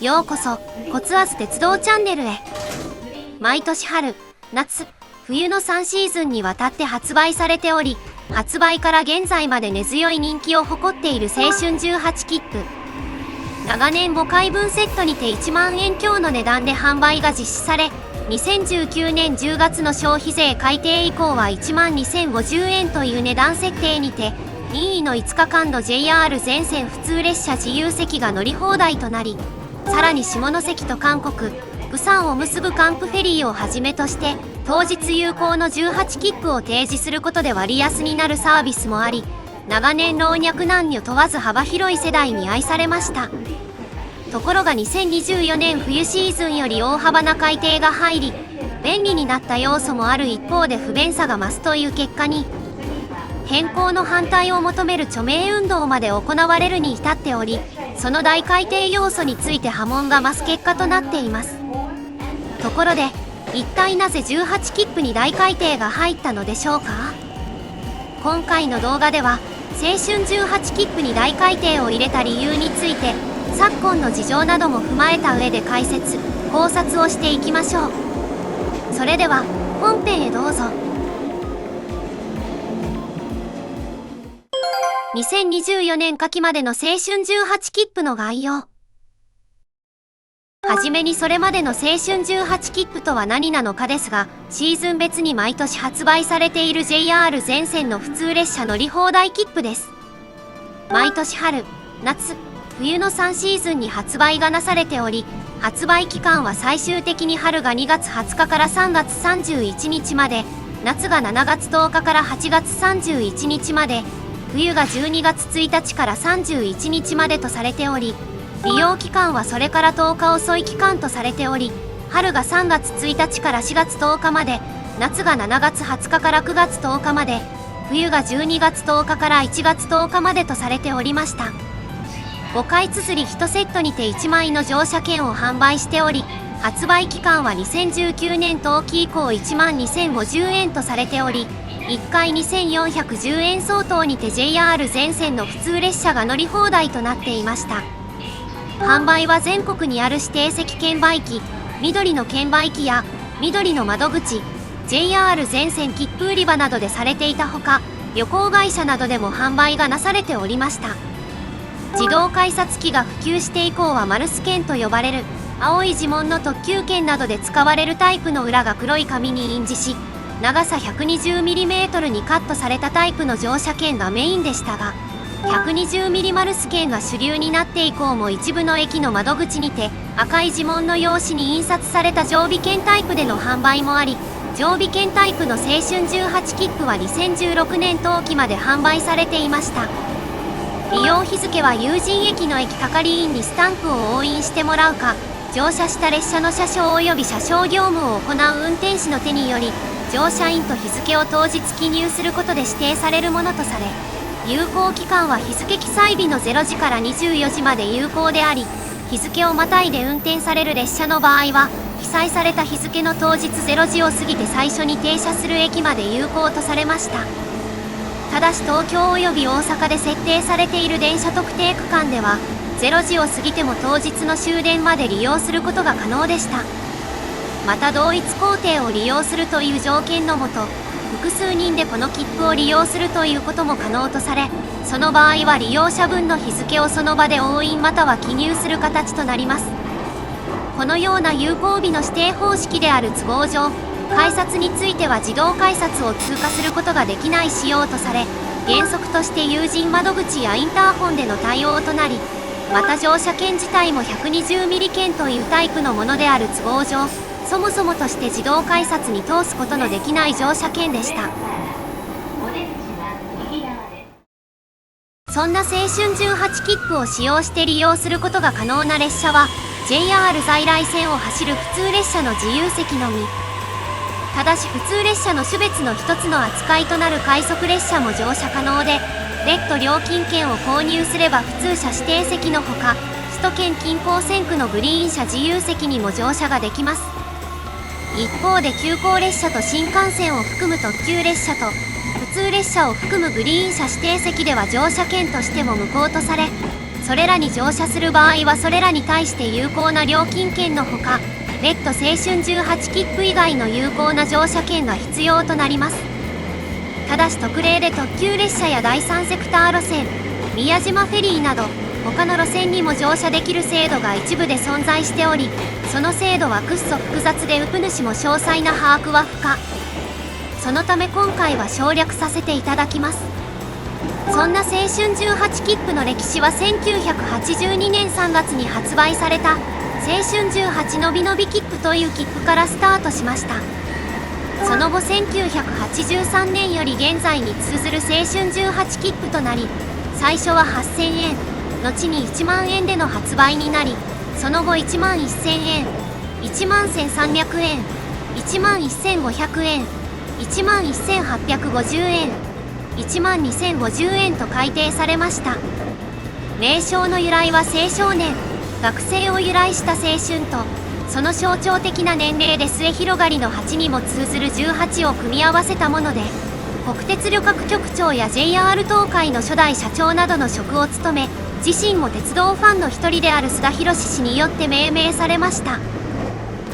ようこそコツアス鉄道チャンネルへ。毎年春、夏、冬の3シーズンにわたって発売されており、発売から現在まで根強い人気を誇っている青春18切符。長年5回分セットにて1万円強の値段で販売が実施され、2019年10月の消費税改定以降は1万2050円という値段設定にて、任意の5日間の JR 全線普通列車自由席が乗り放題となり、さらに下関と韓国、釜山を結ぶ還付フェリーをはじめとして、当日有効の18切符を提示することで割安になるサービスもあり、長年老若男女問わず幅広い世代に愛されました。ところが2024年冬シーズンより大幅な改定が入り、便利になった要素もある一方で不便さが増すという結果に、変更の反対を求める署名運動まで行われるに至っており、その大改定要素について波紋が増す結果となっています。ところで、一体なぜ18切符に大改定が入ったのでしょうか。今回の動画では、青春18切符に大改定を入れた理由について、昨今の事情なども踏まえた上で解説・考察をしていきましょう。それでは、本編へどうぞ。2024年夏季までの青春18切符の概要。はじめにそれまでの青春18切符とは何なのかですが、シーズン別に毎年発売されている JR 全線の普通列車乗り放題切符です。毎年春、夏、冬の3シーズンに発売がなされており、発売期間は最終的に春が2月20日から3月31日まで、夏が7月10日から8月31日まで、冬が12月1日から31日までとされており、利用期間はそれから10日遅い期間とされており、春が3月1日から4月10日まで、夏が7月20日から9月10日まで、冬が12月10日から1月10日までとされておりました。5回綴り1セットにて1枚の乗車券を販売しており、発売期間は2019年冬季以降1万2050円とされており、1回2410円相当にて JR 全線の普通列車が乗り放題となっていました。販売は全国にある指定席券売機、緑の券売機や緑の窓口、JR 全線切符売り場などでされていたほか、旅行会社などでも販売がなされておりました。自動改札機が普及して以降はマルス券と呼ばれる青い地紋の特急券などで使われるタイプの裏が黒い紙に印字し、長さ 120mm にカットされたタイプの乗車券がメインでしたが、120mm マルス券が主流になって以降も一部の駅の窓口にて赤い地紋の用紙に印刷された常備券タイプでの販売もあり、常備券タイプの青春18切符は2016年冬季まで販売されていました。利用日付は有人駅の駅係員にスタンプを押印してもらうか、乗車した列車の車掌及び車掌業務を行う運転士の手により、乗車員と日付を当日記入することで指定されるものとされ、有効期間は日付記載日の0時から24時まで有効であり、日付をまたいで運転される列車の場合は、記載された日付の当日0時を過ぎて最初に停車する駅まで有効とされました。ただし東京及び大阪で設定されている電車特定区間では、0時を過ぎても当日の終電まで利用することが可能でした。また同一工程を利用するという条件のもと、複数人でこの切符を利用するということも可能とされ、その場合は利用者分の日付をその場で押印または記入する形となります。このような有効日の指定方式である都合上、改札については自動改札を通過することができない仕様とされ、原則として有人窓口やインターホンでの対応となり、また乗車券自体も 120mm 券というタイプのものである都合上、そもそもとして自動改札に通すことのできない乗車券でした。そんな青春18切符を使用して利用することが可能な列車は JR 在来線を走る普通列車の自由席のみ。ただし普通列車の種別の一つの扱いとなる快速列車も乗車可能で、別途料金券を購入すれば普通車指定席のほか、首都圏近郊線区のグリーン車自由席にも乗車ができます。一方で急行列車と新幹線を含む特急列車と普通列車を含むグリーン車指定席では乗車券としても無効とされ、それらに乗車する場合はそれらに対して有効な料金券のほか、別途青春18切符以外の有効な乗車券が必要となります。ただし特例で特急列車や第三セクター路線、宮島フェリーなど他の路線にも乗車できる制度が一部で存在しており、その制度はくっそ複雑でウプ主も詳細な把握は不可。そのため今回は省略させていただきます。そんな青春18切符の歴史は1982年3月に発売された青春18のびのび切符という切符からスタートしました。その後1983年より現在に通ずる青春18切符となり、最初は8000円、後に1万円での発売になり、その後1万1000円、1万1300円、1万1500円、1万1850円、1万2050円と改定されました。名称の由来は青少年、学生を由来した青春と、その象徴的な年齢で末広がりの8にも通ずる18を組み合わせたもので、国鉄旅客局長や JR 東海の初代社長などの職を務め、自身も鉄道ファンの一人である須田博氏によって命名されました。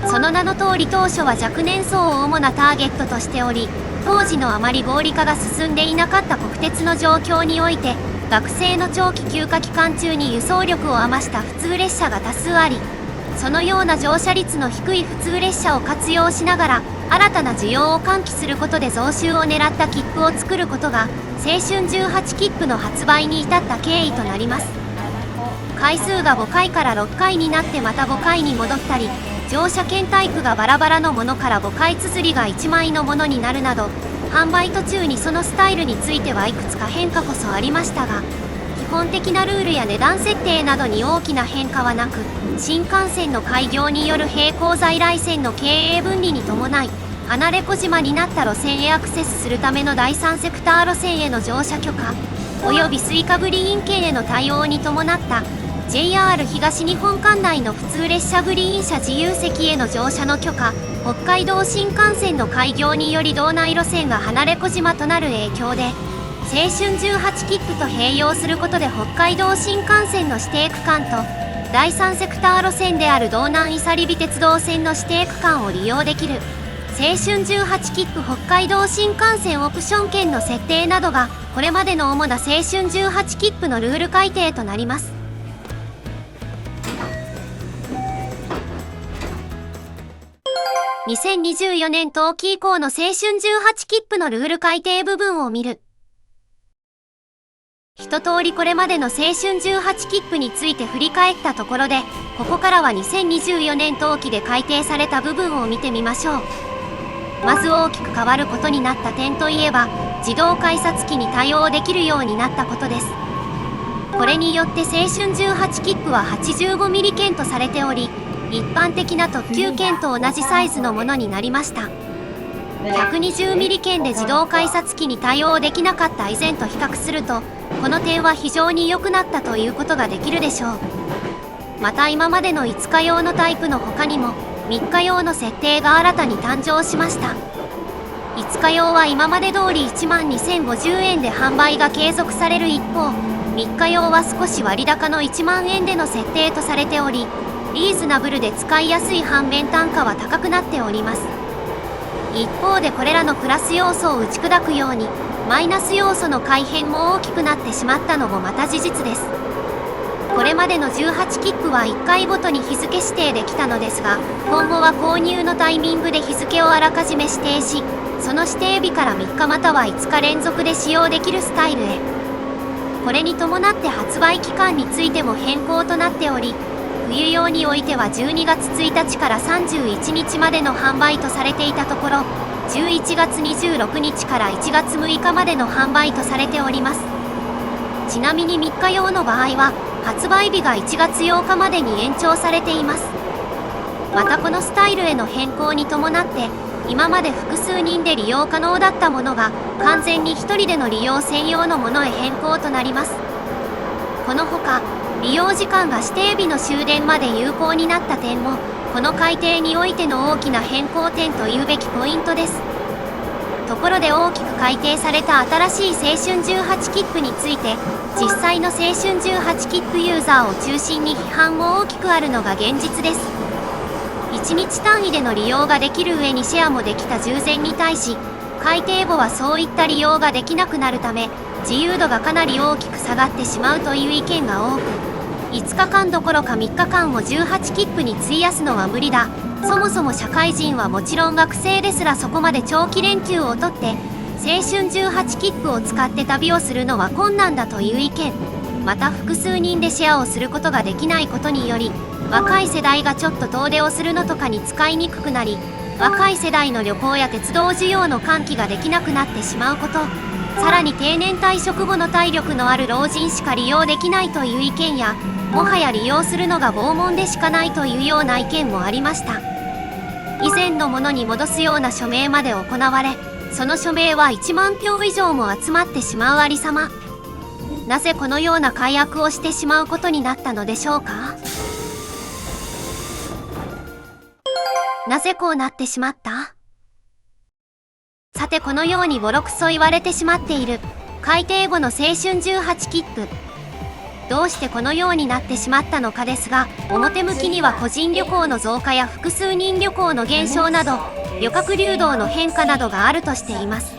その名の通り当初は若年層を主なターゲットとしており、当時のあまり合理化が進んでいなかった国鉄の状況において、学生の長期休暇期間中に輸送力を余した普通列車が多数あり、そのような乗車率の低い普通列車を活用しながら新たな需要を喚起することで増収を狙った切符を作ることが青春18切符の発売に至った経緯となります。回数が5回から6回になってまた5回に戻ったり、乗車券タイプがバラバラのものから5回綴りが1枚のものになるなど、販売途中にそのスタイルについてはいくつか変化こそありましたが、基本的なルールや値段設定などに大きな変化はなく、新幹線の開業による並行在来線の経営分離に伴い、離れ小島になった路線へアクセスするための第三セクター路線への乗車許可、およびスイカグリーン券への対応に伴った JR 東日本管内の普通列車グリーン車自由席への乗車の許可、北海道新幹線の開業により道内路線が離れ小島となる影響で、青春18切符と併用することで北海道新幹線の指定区間と第三セクター路線である道南伊佐リ鉄道線の指定区間を利用できる青春18切符北海道新幹線オプション券の設定などがこれまでの主な青春18切符のルール改定となります。2024年冬季以降の青春18切符のルール改定部分を見る。一通りこれまでの青春18切符について振り返ったところで、ここからは2024年冬季で改定された部分を見てみましょう。まず大きく変わることになった点といえば、自動改札機に対応できるようになったことです。これによって青春18切符は85ミリ券とされており、一般的な特急券と同じサイズのものになりました。120ミリ券で自動改札機に対応できなかった以前と比較すると、この点は非常に良くなったということができるでしょう。また今までの5日用のタイプの他にも3日用の設定が新たに誕生しました。5日用は今まで通り1万2050円で販売が継続される一方、3日用は少し割高の1万円での設定とされており、リーズナブルで使いやすい反面単価は高くなっております。一方でこれらのプラス要素を打ち砕くようにマイナス要素の改変も大きくなってしまったのもまた事実です。これまでの18切符は1回ごとに日付指定できたのですが、今後は購入のタイミングで日付をあらかじめ指定し、その指定日から3日または5日連続で使用できるスタイルへ。これに伴って発売期間についても変更となっており、冬用においては12月1日から31日までの販売とされていたところ、11月26日から1月6日までの販売とされております。ちなみに3日用の場合は発売日が1月8日までに延長されています。またこのスタイルへの変更に伴って今まで複数人で利用可能だったものが完全に1人での利用専用のものへ変更となります。このほか利用時間が指定日の終電まで有効になった点もこの改定においての大きな変更点というべきポイントです。ところで大きく改定された新しい青春18切符について、実際の青春18切符ユーザーを中心に批判も大きくあるのが現実です。1日単位での利用ができる上にシェアもできた従前に対し、改定後はそういった利用ができなくなるため、自由度がかなり大きく下がってしまうという意見が多く、5日間どころか3日間を18切符に費やすのは無理だ。そもそも社会人はもちろん学生ですらそこまで長期連休をとって青春18切符を使って旅をするのは困難だという意見。また複数人でシェアをすることができないことにより、若い世代がちょっと遠出をするのとかに使いにくくなり、若い世代の旅行や鉄道需要の喚起ができなくなってしまうこと、さらに定年退職後の体力のある老人しか利用できないという意見や、もはや利用するのが拷問でしかないというような意見もありました。以前のものに戻すような署名まで行われ、その署名は1万票以上も集まってしまうありさま。なぜこのような改悪をしてしまうことになったのでしょうか。なぜこうなってしまった？さて、このようにボロクソ言われてしまっている改定後の青春18切符、どうしてこのようになってしまったのかですが、表向きには個人旅行の増加や複数人旅行の減少など旅客流動の変化などがあるとしています。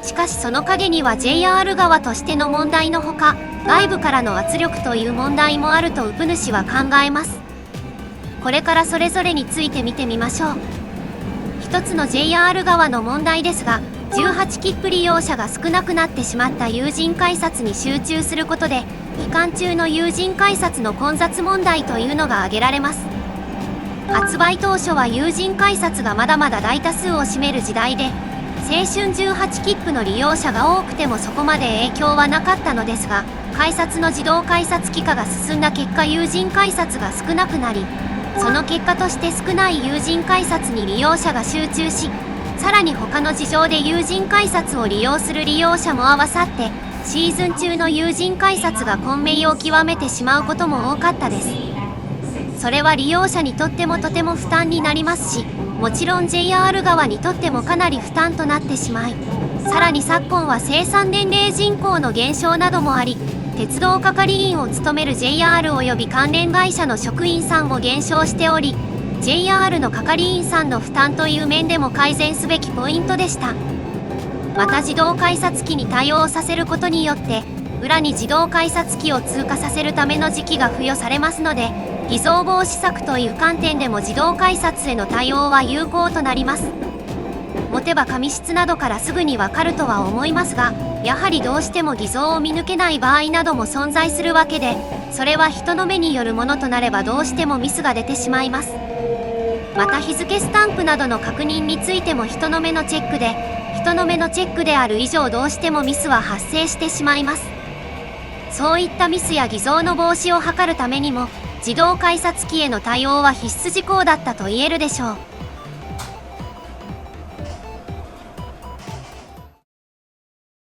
しかしその陰には JR 側としての問題のほか、外部からの圧力という問題もあるとウプ主は考えます。これからそれぞれについて見てみましょう。一つの JR 側の問題ですが、18切符利用者が少なくなってしまった有人改札に集中することで、期間中の有人改札の混雑問題というのが挙げられます。発売当初は有人改札がまだまだ大多数を占める時代で、青春18切符の利用者が多くてもそこまで影響はなかったのですが、改札の自動改札機化が進んだ結果、有人改札が少なくなり、その結果として少ない有人改札に利用者が集中し、さらに他の事情で有人改札を利用する利用者も合わさって、シーズン中の有人改札が混迷を極めてしまうことも多かったです。それは利用者にとってもとても負担になりますし、もちろん JR 側にとってもかなり負担となってしまい、さらに昨今は生産年齢人口の減少などもあり、鉄道係員を務める JR および関連会社の職員さんも減少しており、 JR の係員さんの負担という面でも改善すべきポイントでした。また自動改札機に対応させることによって、裏に自動改札機を通過させるための時期が付与されますので、偽造防止策という観点でも自動改札への対応は有効となります。持てば紙質などからすぐにわかるとは思いますが、やはりどうしても偽造を見抜けない場合なども存在するわけで、それは人の目によるものとなればどうしてもミスが出てしまいます。また日付スタンプなどの確認についても人の目のチェックである以上、どうしてもミスは発生してしまいます。そういったミスや偽造の防止を図るためにも、自動改札機への対応は必須事項だったと言えるでしょう。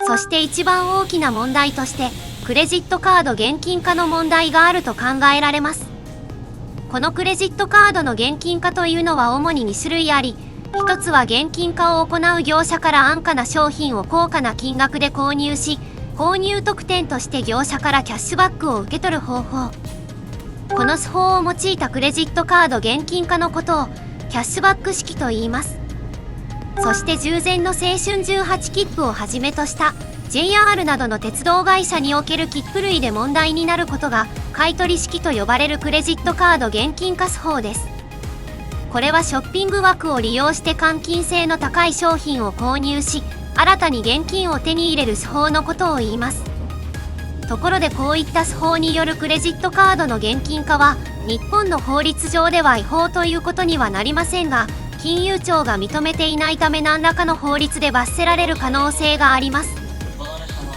そして一番大きな問題として、クレジットカード現金化の問題があると考えられます。このクレジットカードの現金化というのは主に2種類あり、一つは現金化を行う業者から安価な商品を高価な金額で購入し、購入特典として業者からキャッシュバックを受け取る方法。この手法を用いたクレジットカード現金化のことをキャッシュバック式と言います。そして従前の青春18切符をはじめとした JR などの鉄道会社における切符類で問題になることが買取式と呼ばれるクレジットカード現金化手法です。これはショッピング枠を利用して換金性の高い商品を購入し、新たに現金を手に入れる手法のことを言います。ところでこういった手法によるクレジットカードの現金化は日本の法律上では違法ということにはなりませんが、金融庁が認めていないため何らかの法律で罰せられる可能性があります。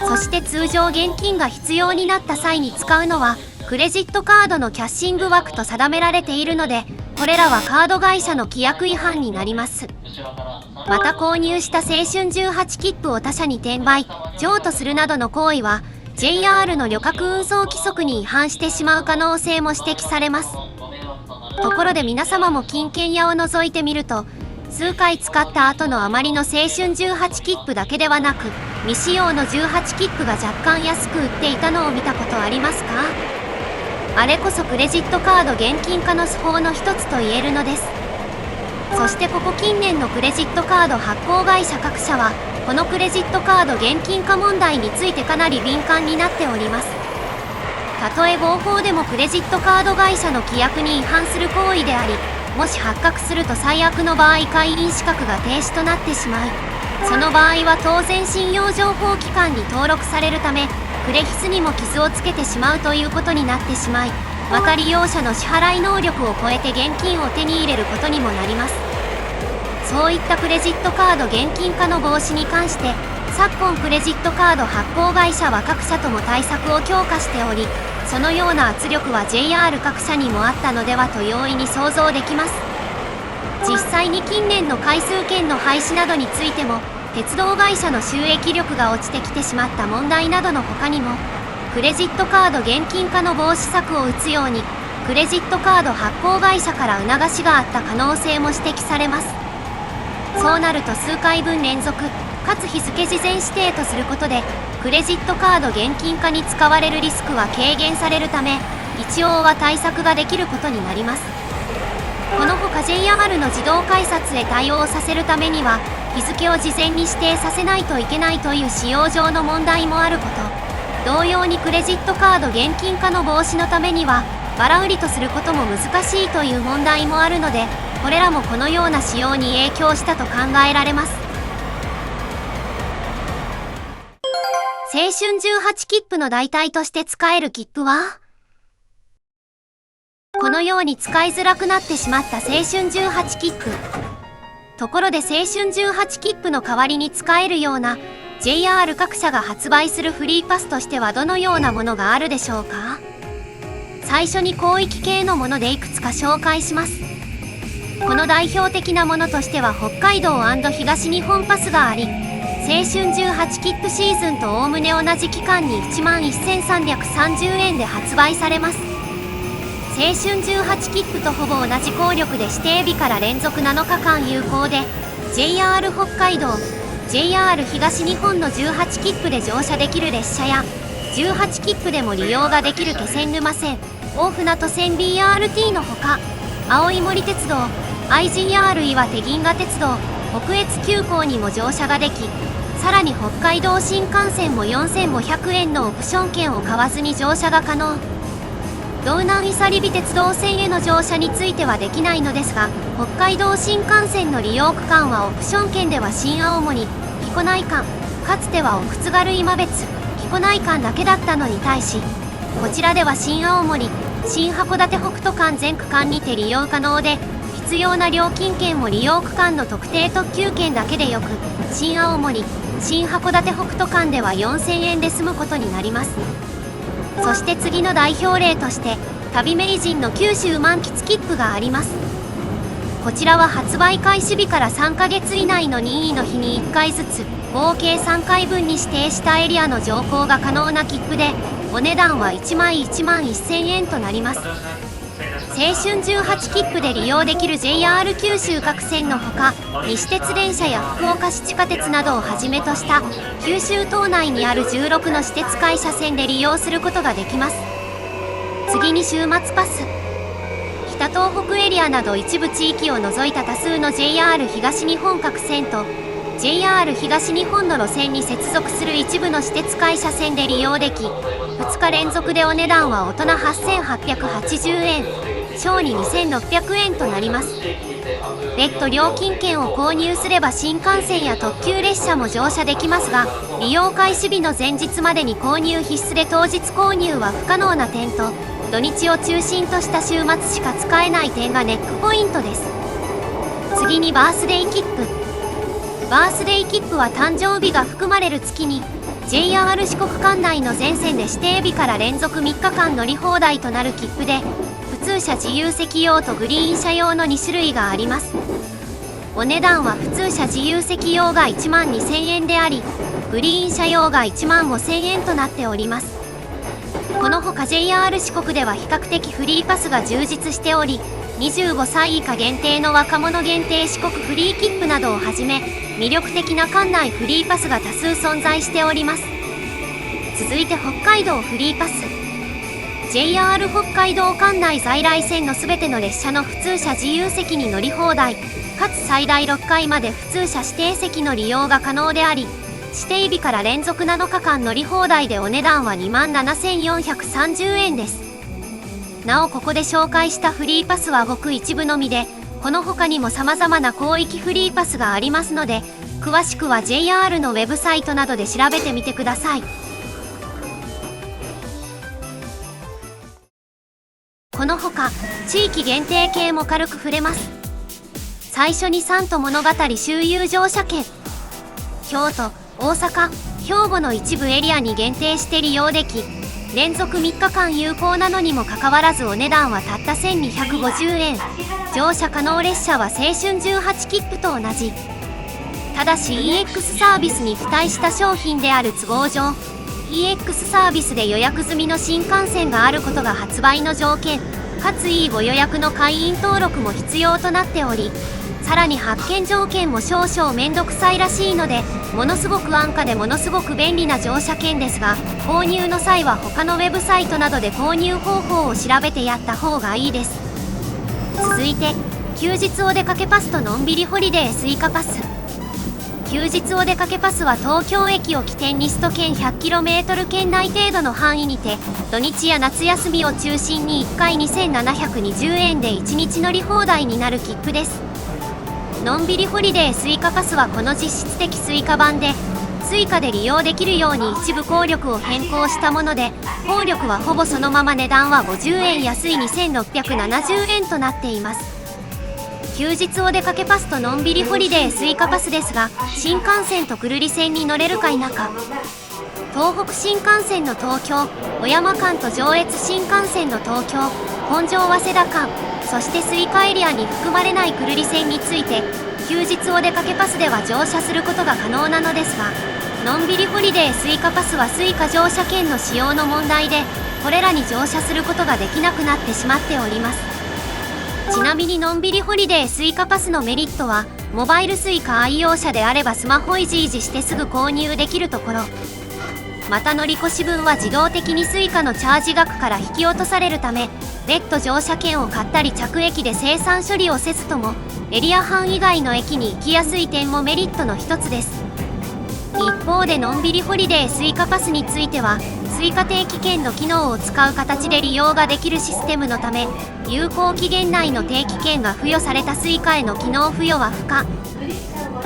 そして通常現金が必要になった際に使うのはクレジットカードのキャッシング枠と定められているので、これらはカード会社の規約違反になります。また購入した青春18切符を他社に転売、譲渡するなどの行為は JR の旅客運送規則に違反してしまう可能性も指摘されます。ところで皆様も金券屋を覗いてみると、青数回使った後の余りの青春18切符だけではなく、未使用の18切符が若干安く売っていたのを見たことありますか？あれこそクレジットカード現金化の手法の一つと言えるのです。そしてここ近年のクレジットカード発行会社各社は、このクレジットカード現金化問題についてかなり敏感になっております。たとえ合法でもクレジットカード会社の規約に違反する行為であり、もし発覚すると最悪の場合会員資格が停止となってしまい、その場合は当然信用情報機関に登録されるため、クレヒスにも傷をつけてしまうということになってしまい、また利用者の支払い能力を超えて現金を手に入れることにもなります。そういったクレジットカード現金化の防止に関して、昨今クレジットカード発行会社は各社とも対策を強化しており、そのような圧力は JR 各社にもあったのではと容易に想像できます。実際に近年の回数券の廃止などについても、鉄道会社の収益力が落ちてきてしまった問題などの他にも、クレジットカード現金化の防止策を打つように、クレジットカード発行会社から促しがあった可能性も指摘されます。そうなると数回分連続、かつ日付事前指定とすることで、クレジットカード現金化に使われるリスクは軽減されるため、一応は対策ができることになります。このほか JR の自動改札へ対応させるためには、日付を事前に指定させないといけないという使用上の問題もあること、同様にクレジットカード現金化の防止のためには、バラ売りとすることも難しいという問題もあるので、これらもこのような仕様に影響したと考えられます。青春18切符の代替として使える切符は、このように使いづらくなってしまった青春18切符。ところで青春18切符の代わりに使えるような JR 各社が発売するフリーパスとしてはどのようなものがあるでしょうか？最初に広域系のものでいくつか紹介します。この代表的なものとしては北海道&東日本パスがあり、青春18切符シーズンとおおむね同じ期間に 11,330 円で発売されます。青春18切符とほぼ同じ効力で指定日から連続7日間有効で、 JR 北海道 JR 東日本の18切符で乗車できる列車や、18切符でも利用ができる気仙沼線、大船渡線 BRT のほか、青い森鉄道、IGR 岩手銀河鉄道、北越急行にも乗車ができ、さらに北海道新幹線も 4,500 円のオプション券を買わずに乗車が可能。道南伊佐リビ鉄道線への乗車についてはできないのですが、北海道新幹線の利用区間はオプション券では新青森、彦内間、かつては奥津軽今別、彦内間だけだったのに対し、こちらでは新青森、新函館北斗間全区間にて利用可能で、必要な料金券も利用区間の特定特急券だけでよく、新青森、新函館北斗間では 4,000 円で済むことになります。そして次の代表例として、旅名人の九州満喫切符があります。こちらは発売開始日から3ヶ月以内の任意の日に1回ずつ、合計3回分に指定したエリアの乗降が可能な切符で、お値段は1枚11,000 円となります。青春18切符で利用できる JR 九州各線のほか、西鉄電車や福岡市地下鉄などをはじめとした九州島内にある16の私鉄会社線で利用することができます。次に週末パス。北東北エリアなど一部地域を除いた多数の JR 東日本各線と JR 東日本の路線に接続する一部の私鉄会社線で利用でき、2日連続でお値段は大人8,880円、小に2,600円となります。別途料金券を購入すれば新幹線や特急列車も乗車できますが、利用開始日の前日までに購入必須で当日購入は不可能な点と、土日を中心とした週末しか使えない点がネックポイントです。次にバースデイ切符。バースデイ切符は誕生日が含まれる月に JR 四国管内の全線で指定日から連続3日間乗り放題となる切符で、普通車自由席用とグリーン車用の2種類があります。お値段は普通車自由席用が 12,000 円であり、グリーン車用が 15,000 円となっております。このほか JR 四国では比較的フリーパスが充実しており、25歳以下限定の若者限定四国フリー切符などをはじめ、魅力的な館内フリーパスが多数存在しております。続いて北海道フリーパス。 JR 北海道管内在来線のすべての列車の普通車自由席に乗り放題、かつ最大6回まで普通車指定席の利用が可能であり、指定日から連続7日間乗り放題でお値段は27,430円です。なおここで紹介したフリーパスはごく一部のみで、この他にも様々な広域フリーパスがありますので、詳しくは JR のウェブサイトなどで調べてみてください。このほか地域限定系も軽く触れます。最初に三都物語周遊乗車券。京都、大阪、兵庫の一部エリアに限定して利用でき、連続3日間有効なのにもかかわらずお値段はたった1250円。乗車可能列車は青春18切符と同じ。ただし EX サービスに付帯した商品である都合上、EX サービスで予約済みの新幹線があることが発売の条件、かつご予約の会員登録も必要となっており、さらに発券条件も少々めんどくさいらしいので、ものすごく安価でものすごく便利な乗車券ですが、購入の際は他のウェブサイトなどで購入方法を調べてやった方がいいです。続いて休日お出かけパスとのんびりホリデースイカパス。休日お出かけパスは東京駅を起点に首都圏 100km 圏内程度の範囲にて、土日や夏休みを中心に1回2720円で1日乗り放題になる切符です。のんびりホリデースイカパスはこの実質的スイカ版で、スイカで利用できるように一部効力を変更したもので、効力はほぼそのまま、値段は50円安い2670円となっています。休日お出かけパスとのんびりホリデースイカパスですが、新幹線と久留里線に乗れるか否か、東北新幹線の東京小山間と上越新幹線の東京本庄早稲田間、そしてスイカエリアに含まれない久留里線について、休日お出かけパスでは乗車することが可能なのですが、のんびりホリデースイカパスはスイカ乗車券の使用の問題で、これらに乗車することができなくなってしまっております。ちなみにのんびりホリデースイカパスのメリットは、モバイルスイカ愛用者であればスマホいじいじしてすぐ購入できるところ、また乗り越し分は自動的にスイカのチャージ額から引き落とされるため、別途乗車券を買ったり着駅で精算処理をせずともエリア範以外の駅に行きやすい点もメリットの一つです。一方でのんびりホリデースイカパスについては、スイカ定期券の機能を使う形で利用ができるシステムのため、有効期限内の定期券が付与されたスイカへの機能付与は不可。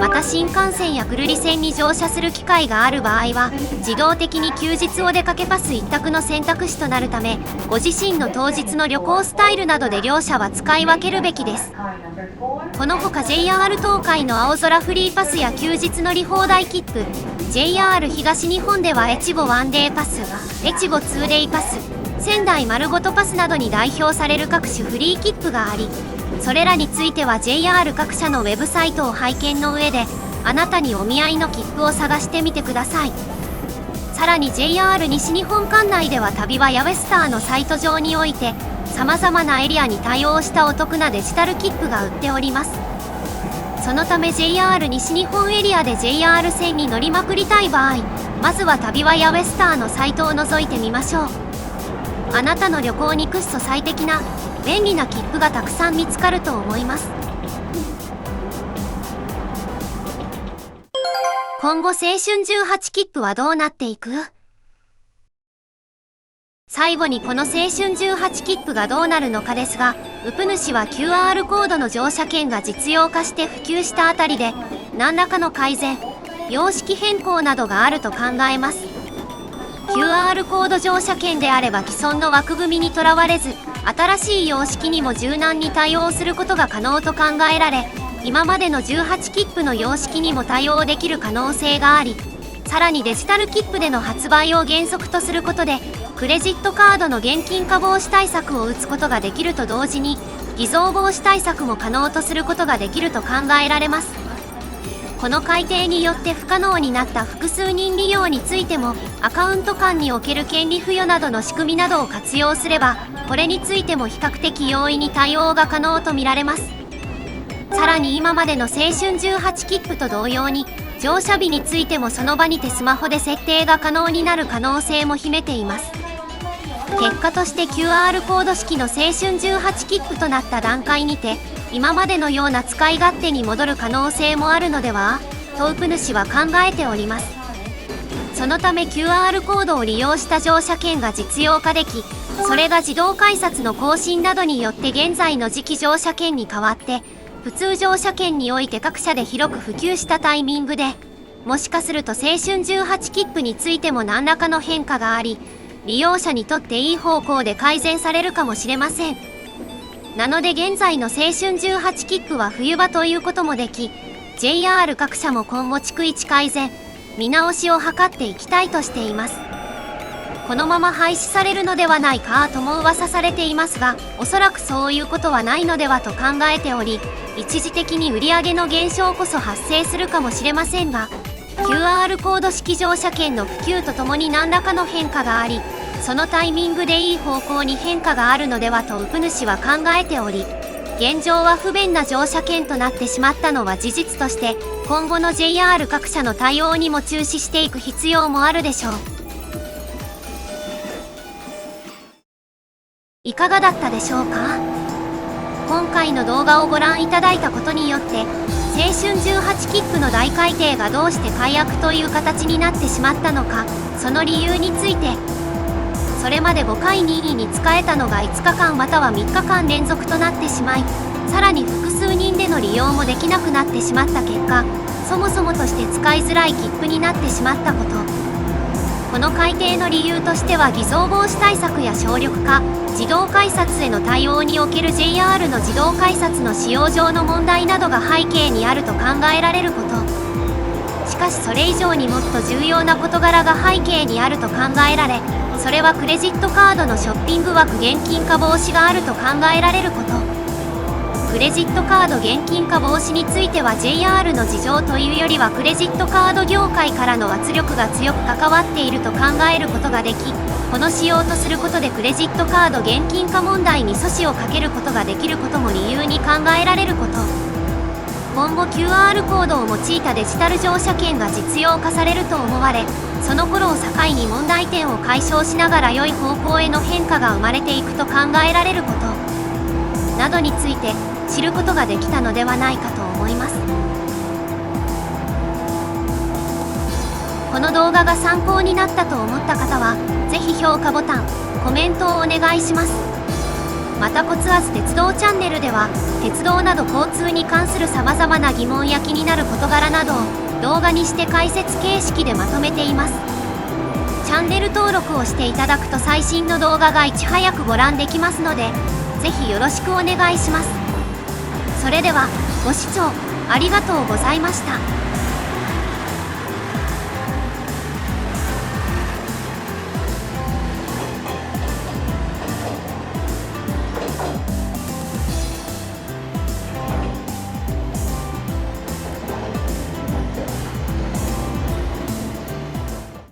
また新幹線や久留里線に乗車する機会がある場合は、自動的に休日お出かけパス一択の選択肢となるため、ご自身の当日の旅行スタイルなどで両者は使い分けるべきです。このほか JR 東海の青空フリーパスや休日乗り放題切符、 JR 東日本ではエチボワンデーパス、エチボ2デイパス、仙台丸ごとパスなどに代表される各種フリー切符があり、それらについては JR 各社のウェブサイトを拝見の上で、あなたにお見合いの切符を探してみてください。さらに JR 西日本管内では旅はやウェスターのサイト上において、様々なエリアに対応したお得なデジタル切符が売っております。そのため JR 西日本エリアで JR 線に乗りまくりたい場合、まずは旅はやウェスターのサイトを覗いてみましょう。あなたの旅行にくっそ最適な便利な切符がたくさん見つかると思います。今後青春18切符はどうなっていく？最後にこの青春18切符がどうなるのかですが、ウプ主は QR コードの乗車券が実用化して普及したあたりで、何らかの改善、様式変更などがあると考えます。QR コード乗車券であれば既存の枠組みにとらわれず、新しい様式にも柔軟に対応することが可能と考えられ、今までの18切符の様式にも対応できる可能性があり、さらにデジタル切符での発売を原則とすることで、クレジットカードの現金化防止対策を打つことができると同時に、偽造防止対策も可能とすることができると考えられます。この改定によって不可能になった複数人利用についてもアカウント間における権利付与などの仕組みなどを活用すれば、これについても比較的容易に対応が可能とみられます。さらに今までの青春18切符と同様に、乗車日についてもその場にてスマホで設定が可能になる可能性も秘めています。結果として QR コード式の青春18切符となった段階にて、今までのような使い勝手に戻る可能性もあるのではとウプ主は考えております。そのため QR コードを利用した乗車券が実用化でき、それが自動改札の更新などによって現在の次期乗車券に代わって普通乗車券において各社で広く普及したタイミングで、もしかすると青春18切符についても何らかの変化があり、利用者にとっていい方向で改善されるかもしれません。なので現在の青春18切符は冬場ということもでき、 JR 各社も今後逐一改善見直しを図っていきたいとしています。このまま廃止されるのではないかとも噂されていますが、おそらくそういうことはないのではと考えており、一時的に売上の減少こそ発生するかもしれませんが、 QR コード式乗車券の普及とともに何らかの変化があり、そのタイミングでいい方向に変化があるのではとウプ主は考えており、現状は不便な乗車券となってしまったのは事実として、今後の JR 各社の対応にも注視していく必要もあるでしょう。いかがだったでしょうか。今回の動画をご覧いただいたことによって、青春18切符の大改定がどうして解約という形になってしまったのか、その理由について、それまで5回任意に使えたのが5日間または3日間連続となってしまい、さらに複数人での利用もできなくなってしまった結果、そもそもとして使いづらい切符になってしまったこと。この改定の理由としては偽造防止対策や省力化、自動改札への対応における JR の自動改札の使用上の問題などが背景にあると考えられること。しかしそれ以上にもっと重要な事柄が背景にあると考えられ、それはクレジットカードのショッピング枠現金化防止があると考えられること。クレジットカード現金化防止については JR の事情というよりはクレジットカード業界からの圧力が強く関わっていると考えることができ、この仕様とすることでクレジットカード現金化問題に阻止をかけることができることも理由に考えられること。今後 QR コードを用いたデジタル乗車券が実用化されると思われ、その頃を境に問題点を解消しながら良い方向への変化が生まれていくと考えられることなどについて知ることができたのではないかと思います。この動画が参考になったと思った方は、ぜひ評価ボタン、コメントをお願いします。またコツアズ鉄道チャンネルでは、鉄道など交通に関する様々な疑問や気になる事柄などを動画にして解説形式でまとめています。チャンネル登録をしていただくと最新の動画がいち早くご覧できますので、ぜひよろしくお願いします。それでは、ご視聴ありがとうございました。